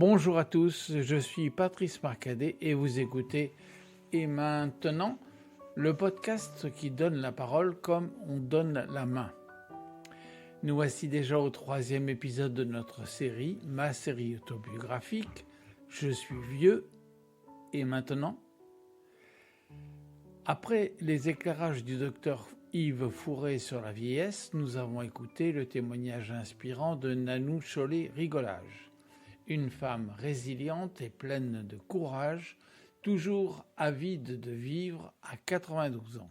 Bonjour à tous, je suis Patrice Marcadet et vous écoutez Et maintenant, le podcast qui donne la parole comme on donne la main. Nous voici déjà au 3e épisode de notre série, ma série autobiographique, Je suis vieux et maintenant. Après les éclairages du docteur Yves Fourré sur la vieillesse, nous avons écouté le témoignage inspirant de Nanou Chollet-Rigolage. Une femme résiliente et pleine de courage, toujours avide de vivre à 92 ans.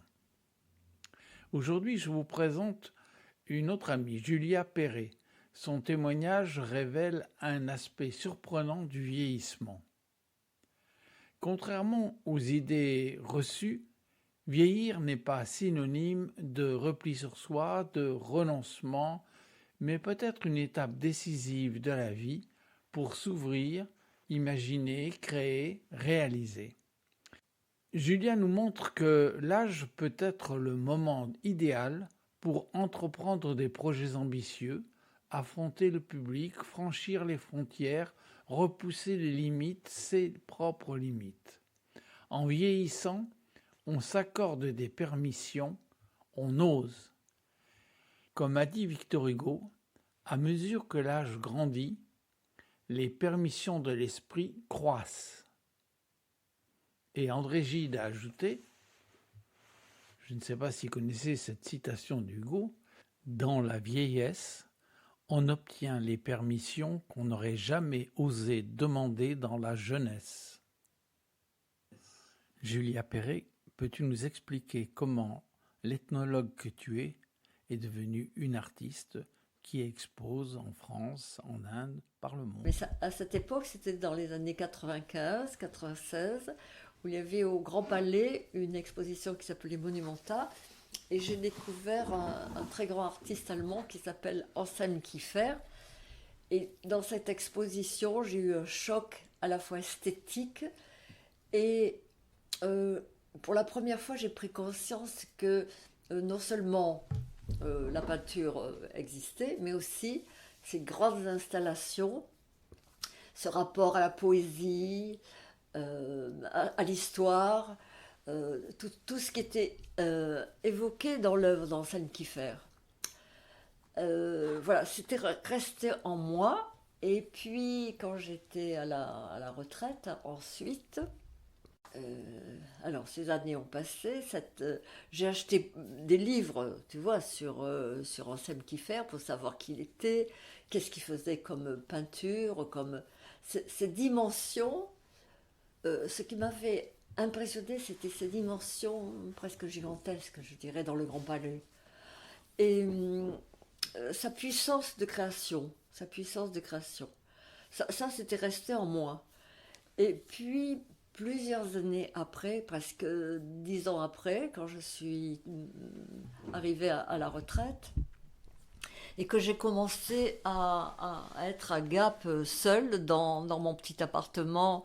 Aujourd'hui, je vous présente une autre amie, Julia Perret. Son témoignage révèle un aspect surprenant du vieillissement. Contrairement aux idées reçues, vieillir n'est pas synonyme de repli sur soi, de renoncement, mais peut-être une étape décisive de la vie pour s'ouvrir, imaginer, créer, réaliser. Julia nous montre que l'âge peut être le moment idéal pour entreprendre des projets ambitieux, affronter le public, franchir les frontières, repousser les limites, ses propres limites. En vieillissant, on s'accorde des permissions, on ose. Comme a dit Victor Hugo, à mesure que l'âge grandit, les permissions de l'esprit croissent. Et André Gide a ajouté, je ne sais pas si vous connaissez cette citation d'Hugo, « Dans la vieillesse, on obtient les permissions qu'on n'aurait jamais osé demander dans la jeunesse. » Julia Perret, peux-tu nous expliquer comment l'ethnologue que tu es est devenue une artiste qui expose en France, en Inde, par le monde? Mais ça, à cette époque, c'était dans les années 95, 96, où il y avait au Grand Palais une exposition qui s'appelait Monumenta, et j'ai découvert un très grand artiste allemand qui s'appelle Anselm Kiefer. Et dans cette exposition, j'ai eu un choc à la fois esthétique et pour la première fois, j'ai pris conscience que non seulement la peinture existait, mais aussi ces grandes installations, ce rapport à la poésie, à l'histoire, tout ce qui était évoqué dans l'œuvre d'Anselm Kiefer. Voilà, c'était resté en moi. Et puis, quand j'étais à la retraite, ensuite, alors ces années ont passé, j'ai acheté des livres, tu vois, sur Anselm Kiefer pour savoir qui il était, qu'est-ce qu'il faisait comme peinture, comme ces dimensions. Ce qui m'avait impressionné, c'était ces dimensions presque gigantesques, je dirais, dans le Grand Palais. Et sa puissance de création, ça c'était resté en moi. Et puis, plusieurs années après, presque 10 ans après, quand je suis arrivée à la retraite, et que j'ai commencé à être à Gap seule dans mon petit appartement,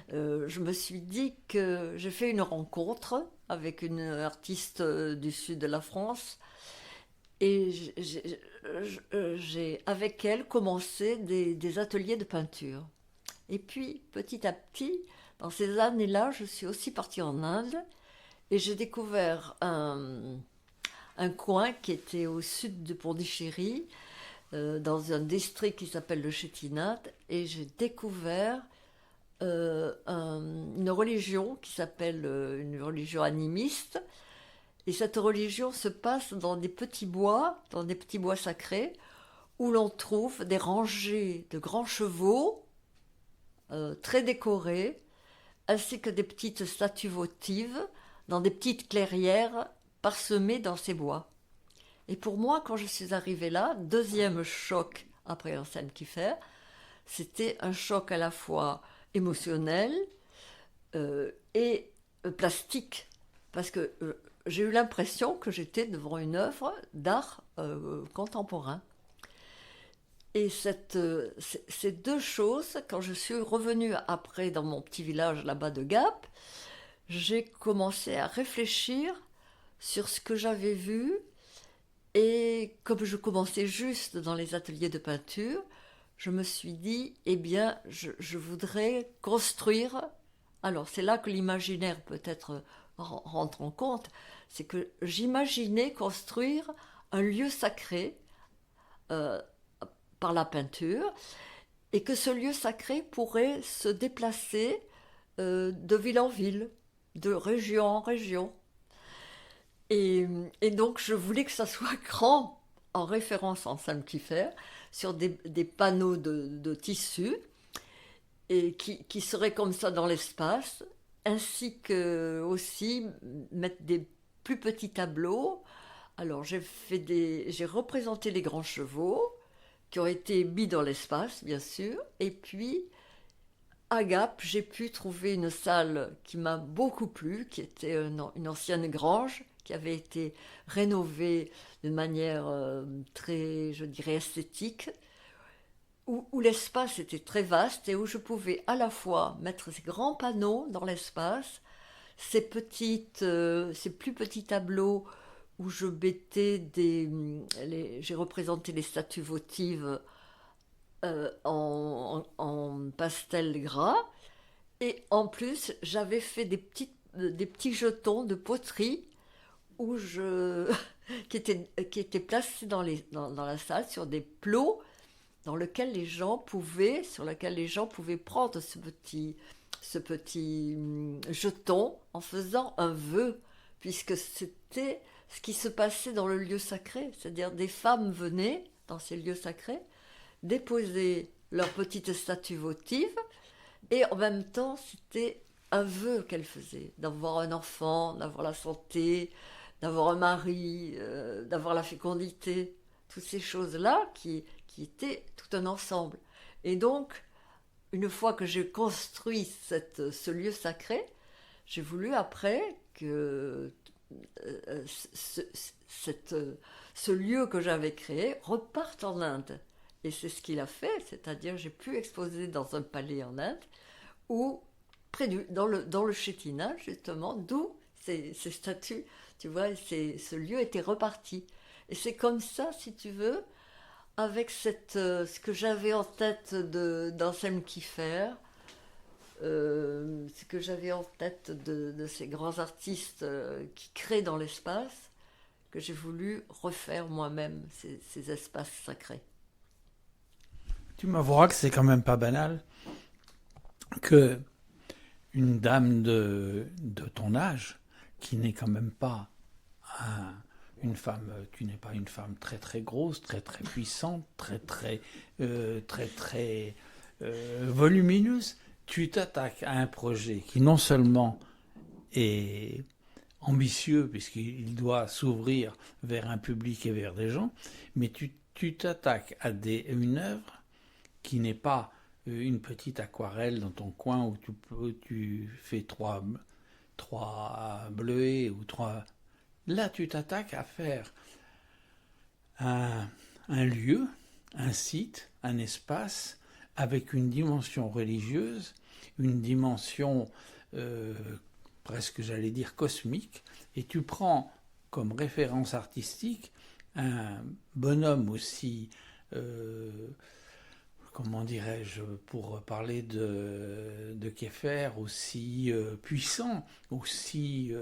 je me suis dit que j'ai fait une rencontre avec une artiste du sud de la France, et j'ai avec elle commencé des ateliers de peinture. Et puis, petit à petit, dans ces années-là, je suis aussi partie en Inde et j'ai découvert un coin qui était au sud de Pondichéry, dans un district qui s'appelle le Chettinad, et j'ai découvert une religion qui s'appelle une religion animiste. Et cette religion se passe dans des petits bois sacrés, où l'on trouve des rangées de grands chevaux très décorés, ainsi que des petites statues votives dans des petites clairières parsemées dans ces bois. Et pour moi, quand je suis arrivée là, deuxième choc après Anselm Kiefer, c'était un choc à la fois émotionnel et plastique, parce que j'ai eu l'impression que j'étais devant une œuvre d'art contemporain. Et ces deux choses, quand je suis revenue après dans mon petit village là-bas de Gap, j'ai commencé à réfléchir sur ce que j'avais vu. Et comme je commençais juste dans les ateliers de peinture, je me suis dit, eh bien, je voudrais construire. Alors, c'est là que l'imaginaire peut-être rentre en compte. C'est que j'imaginais construire un lieu sacré euh, par la peinture, et que ce lieu sacré pourrait se déplacer de ville en ville, de région en région. Et, et donc, je voulais que ça soit grand, en référence en Saint-Kiffer, sur des panneaux de tissu, et qui seraient comme ça dans l'espace, ainsi que aussi mettre des plus petits tableaux. Alors, j'ai représenté les grands chevaux, qui ont été mis dans l'espace, bien sûr, et puis à Gap, j'ai pu trouver une salle qui m'a beaucoup plu, qui était une ancienne grange, qui avait été rénovée de manière très, je dirais, esthétique, où l'espace était très vaste et où je pouvais à la fois mettre ces grands panneaux dans l'espace, ces plus petits tableaux où je mettais j'ai représenté les statues votives en pastel gras. Et en plus, j'avais fait des petits jetons de poterie où qui étaient placés dans la salle sur des plots sur lesquels les gens pouvaient prendre ce petit jeton en faisant un vœu, puisque c'était ce qui se passait dans le lieu sacré. C'est-à-dire des femmes venaient dans ces lieux sacrés déposer leur petite statue votive, et en même temps, c'était un vœu qu'elles faisaient, d'avoir un enfant, d'avoir la santé, d'avoir un mari, d'avoir la fécondité, toutes ces choses-là qui étaient tout un ensemble. Et donc, une fois que j'ai construit ce lieu sacré, j'ai voulu après que ce, ce lieu que j'avais créé reparte en Inde. Et c'est ce qu'il a fait, c'est-à-dire j'ai pu exposer dans un palais en Inde, ou dans le Chétina, justement, d'où ces statues, tu vois, ce lieu était reparti. Et c'est comme ça, si tu veux, avec ce que j'avais en tête d'Anselme Kiefer, ce que j'avais en tête de ces grands artistes qui créent dans l'espace, que j'ai voulu refaire moi-même ces espaces sacrés. Tu m'avoueras que c'est quand même pas banal que une dame de ton âge, qui n'est quand même pas une femme, tu n'es pas une femme très très grosse, très très puissante, très volumineuse, tu t'attaques à un projet qui non seulement est ambitieux puisqu'il doit s'ouvrir vers un public et vers des gens, mais tu t'attaques à une œuvre qui n'est pas une petite aquarelle dans ton coin où tu fais trois bleuets ou trois. Là, tu t'attaques à faire un lieu, un site, un espace avec une dimension religieuse, une dimension presque, j'allais dire, cosmique, et tu prends comme référence artistique un bonhomme aussi, comment dirais-je, pour parler de Kiefer, aussi puissant, aussi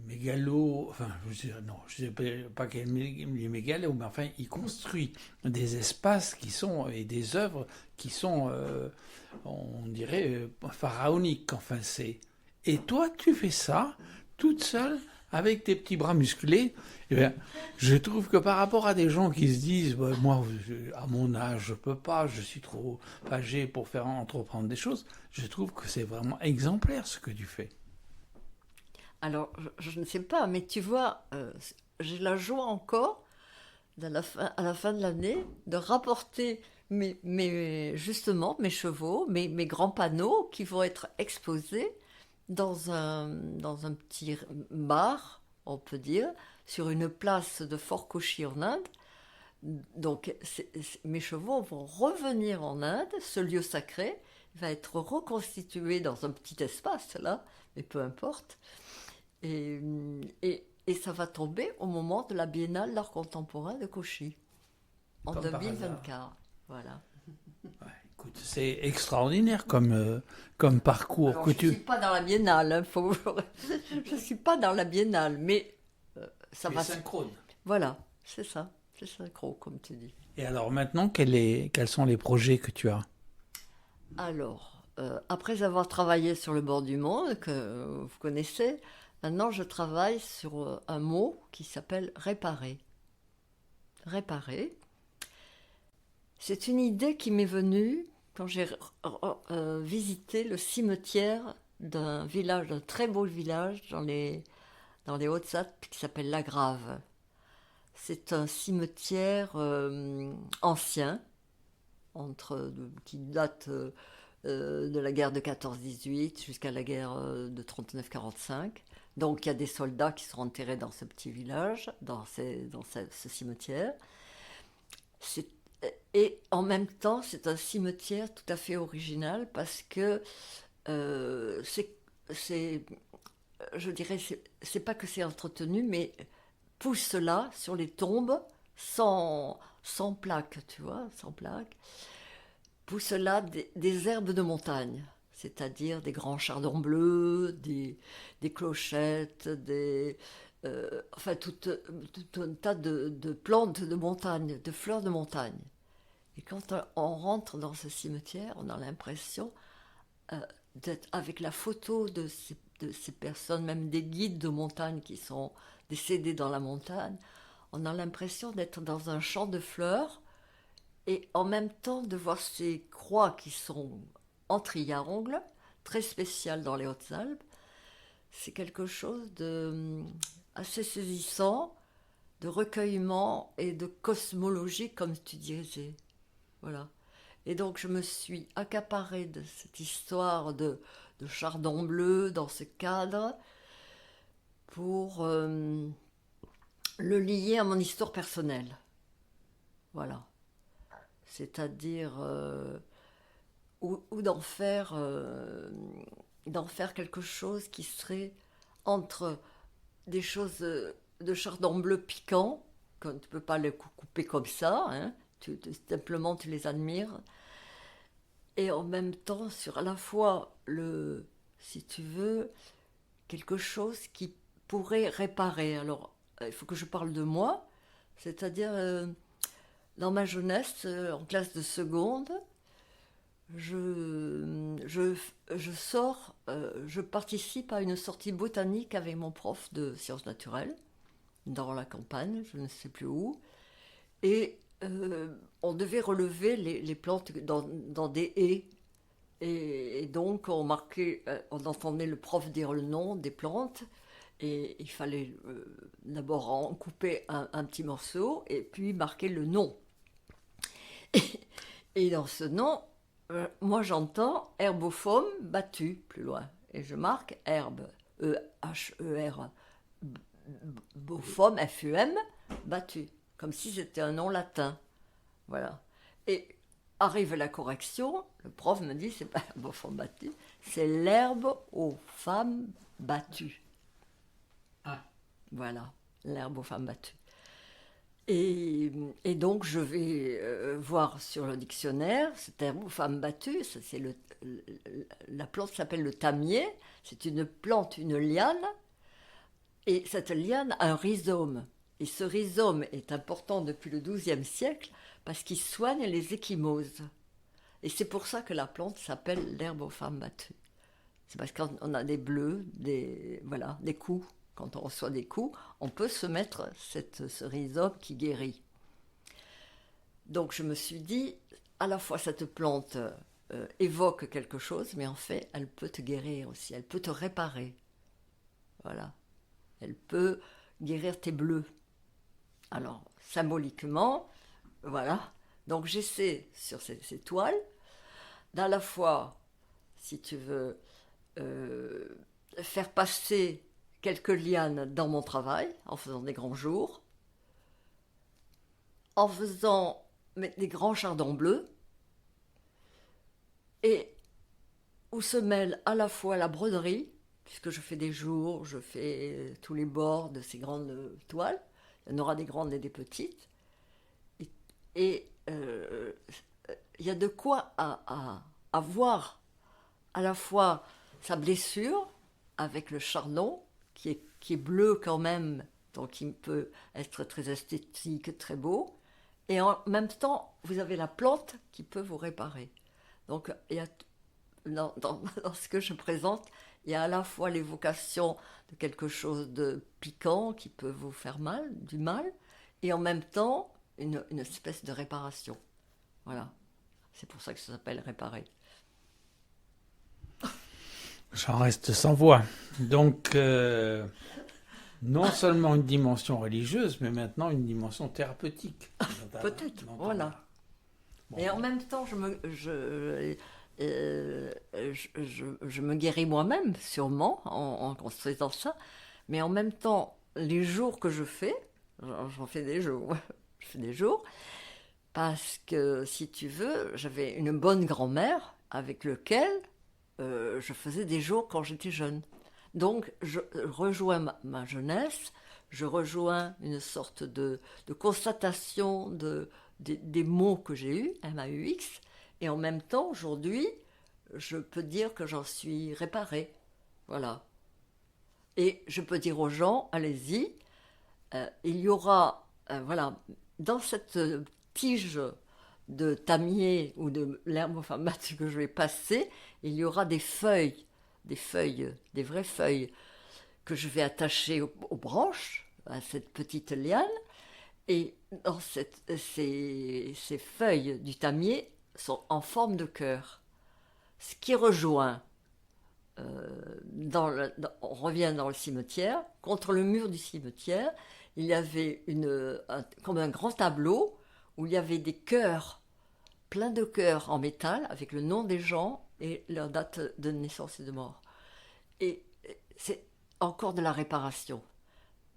mégalo, enfin, non, je ne sais pas quel est mégalo, mais enfin, il construit des espaces qui sont, et des œuvres qui sont, on dirait, pharaoniques, enfin, c'est. Et toi, tu fais ça, toute seule, avec tes petits bras musclés. Eh bien, je trouve que par rapport à des gens qui se disent, bah, moi, à mon âge, je peux pas, je suis trop âgé pour faire entreprendre des choses, je trouve que c'est vraiment exemplaire ce que tu fais. Alors, je ne sais pas, mais tu vois, j'ai la joie encore, à la fin de l'année, de rapporter justement mes chevaux, mes grands panneaux qui vont être exposés dans un petit bar, on peut dire, sur une place de Fort Cauchy en Inde. Donc, mes chevaux vont revenir en Inde, ce lieu sacré va être reconstitué dans un petit espace, là, mais peu importe. Et, et ça va tomber au moment de la Biennale d'art contemporain de Cauchy. en Comme par 2024. Voilà. Ouais, écoute, c'est extraordinaire comme parcours Alors, que je ne suis pas dans la biennale, hein, je ne suis pas dans la biennale, mais ça tu es va. synchrone. Voilà, c'est synchro, comme tu dis. Et alors maintenant, quels sont les projets que tu as? Alors, après avoir travaillé sur le bord du monde, que vous connaissez, maintenant je travaille sur un mot qui s'appelle réparer. Réparer, c'est une idée qui m'est venue quand j'ai visité le cimetière d'un village, d'un très beau village dans les Hautes-Alpes qui s'appelle La Grave. C'est un cimetière ancien, qui date de la guerre de 14-18 jusqu'à la guerre de 39-45. Donc il y a des soldats qui sont enterrés dans ce petit village, ce cimetière. C'est- et en même temps, c'est un cimetière tout à fait original parce que euh, c'est, c'est, je dirais, c'est pas que c'est entretenu, mais pousse là sur les tombes sans plaque, tu vois, sans plaque. Poussent là des herbes de montagne, c'est-à-dire des grands chardons bleus, des clochettes, enfin tout un tas de plantes de montagne, de fleurs de montagne. Et quand on rentre dans ce cimetière, on a l'impression d'être avec la photo de ces personnes, même des guides de montagne qui sont décédés dans la montagne, on a l'impression d'être dans un champ de fleurs et en même temps de voir ces croix qui sont en triangle, très spéciales dans les Hautes-Alpes, c'est quelque chose de assez saisissant, de recueillement et de cosmologie, comme tu disais. Voilà. Et donc je me suis accaparée de cette histoire de chardon bleu dans ce cadre pour le lier à mon histoire personnelle. Voilà. C'est-à-dire ou d'en faire quelque chose qui serait entre des choses de chardon bleu piquant, quand tu ne peux pas les couper comme ça, hein, simplement tu les admires, et en même temps sur à la fois si tu veux, quelque chose qui pourrait réparer. Alors, il faut que je parle de moi, c'est-à-dire dans ma jeunesse, en classe de seconde, je participe à une sortie botanique avec mon prof de sciences naturelles dans la campagne, je ne sais plus où, et on devait relever les plantes dans des haies. Et donc on entendait le prof dire le nom des plantes, et il fallait d'abord en couper un petit morceau et puis marquer le nom. Et dans ce nom, moi j'entends herbophomme battu plus loin. Et je marque herbe, E-H-E-R, bophome, F-U-M, battu. Comme si c'était un nom latin. Voilà. Et arrive la correction, le prof me dit c'est pas herbophomme battu, c'est l'herbe aux femmes battues. Ah. Voilà, l'herbe aux femmes battues. Et donc, je vais voir sur le dictionnaire, cette herbe aux femmes battues, la plante s'appelle le tamier, c'est une plante, une liane, et cette liane a un rhizome. Et ce rhizome est important depuis le XIIe siècle parce qu'il soigne les ecchymoses. Et c'est pour ça que la plante s'appelle l'herbe aux femmes battues. C'est parce qu'on a des bleus, voilà, des coups. Quand on reçoit des coups, on peut se mettre ce rhizome qui guérit. Donc je me suis dit, à la fois cette plante évoque quelque chose, mais en fait, elle peut te guérir aussi, elle peut te réparer. Voilà. Elle peut guérir tes bleus. Alors, symboliquement, voilà. Donc j'essaie sur ces toiles, d'à la fois, si tu veux, faire passer quelques lianes dans mon travail, en faisant des grands jours, en faisant des grands chardons bleus, et où se mêle à la fois la broderie, puisque je fais des jours, je fais tous les bords de ces grandes toiles, il y en aura des grandes et des petites, Et il y a de quoi à voir à la fois sa blessure avec le chardon, qui est bleu quand même, donc il peut être très esthétique, très beau. Et en même temps, vous avez la plante qui peut vous réparer. Donc, il y a, dans ce que je présente, il y a à la fois l'évocation de quelque chose de piquant qui peut vous faire mal, du mal, et en même temps, une espèce de réparation. Voilà. C'est pour ça que ça s'appelle réparer. J'en reste sans voix. Donc, non seulement une dimension religieuse, mais maintenant une dimension thérapeutique. Peut-être, voilà. Bon. Et en même temps, je me guéris moi-même, sûrement, en construisant ça. Mais en même temps, les jours que je fais, j'en fais des jours, je fais des jours, parce que, si tu veux, j'avais une bonne grand-mère avec laquelle je faisais des jours quand j'étais jeune. Donc, je rejoins ma jeunesse, je rejoins une sorte de constatation des mots que j'ai eus, MAUX, et en même temps, aujourd'hui, je peux dire que j'en suis réparée. Voilà. Et je peux dire aux gens, allez-y, il y aura, voilà, dans cette tige de tamier ou de l'herbe enfin battue que je vais passer, il y aura des feuilles, des vraies feuilles que je vais attacher aux branches, à cette petite liane. Et dans ces feuilles du tamier sont en forme de cœur. Ce qui rejoint, on revient dans le cimetière, contre le mur du cimetière, il y avait comme un grand tableau où il y avait des cœurs, plein de cœurs en métal, avec le nom des gens et leur date de naissance et de mort. Et c'est encore de la réparation.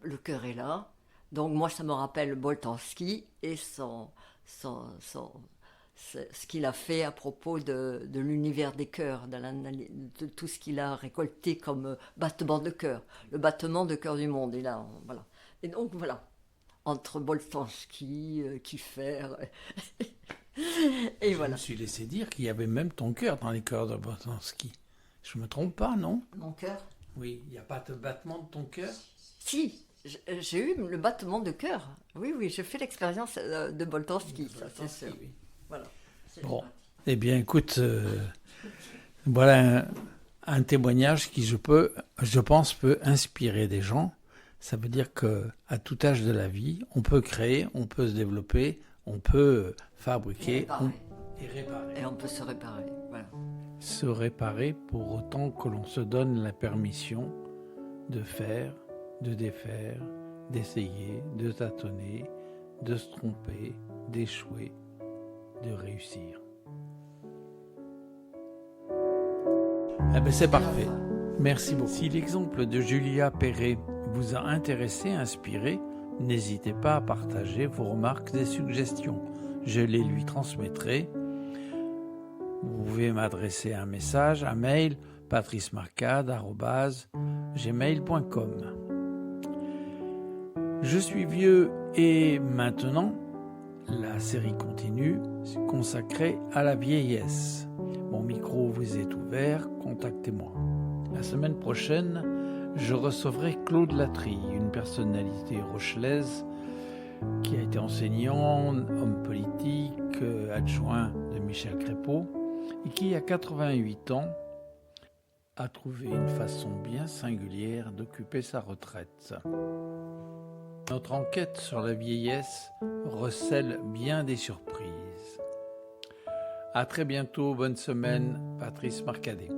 Le cœur est là. Donc moi, ça me rappelle Boltanski et ce qu'il a fait à propos de l'univers des cœurs, de tout ce qu'il a récolté comme battement de cœur, le battement de cœur du monde. Et là, voilà. Et donc voilà, entre Boltanski, Kiefer, et voilà. Je me suis laissé dire qu'il y avait même ton cœur dans les cœurs de Boltanski. Je me trompe pas, non? Mon cœur? Oui, il n'y a pas de battement de ton cœur? Si. J'ai eu le battement de cœur. Oui, j'ai fait l'expérience de Boltanski, ça c'est sûr. Oui. Voilà. Bon, eh bien écoute, voilà un témoignage qui, je pense, peut inspirer des gens. Ça veut dire qu'à tout âge de la vie, on peut créer, on peut se développer, on peut fabriquer et réparer. Et on peut se réparer, voilà. Se réparer pour autant que l'on se donne la permission de faire, de défaire, d'essayer, de tâtonner, de se tromper, d'échouer, de réussir. Eh bien, c'est parfait. Merci beaucoup. Si l'exemple de Julia Perret vous a intéressé, inspiré, n'hésitez pas à partager vos remarques et suggestions. Je les lui transmettrai. Vous pouvez m'adresser un message, un mail, patricemarcade@gmail.com. Je suis vieux et maintenant, la série continue, consacrée à la vieillesse. Mon micro vous est ouvert, contactez-moi. La semaine prochaine, je recevrai Claude Latry, une personnalité rochelaise qui a été enseignant, homme politique, adjoint de Michel Crépeau, et qui, à 88 ans, a trouvé une façon bien singulière d'occuper sa retraite. Notre enquête sur la vieillesse recèle bien des surprises. À très bientôt, bonne semaine, Patrice Marcadet.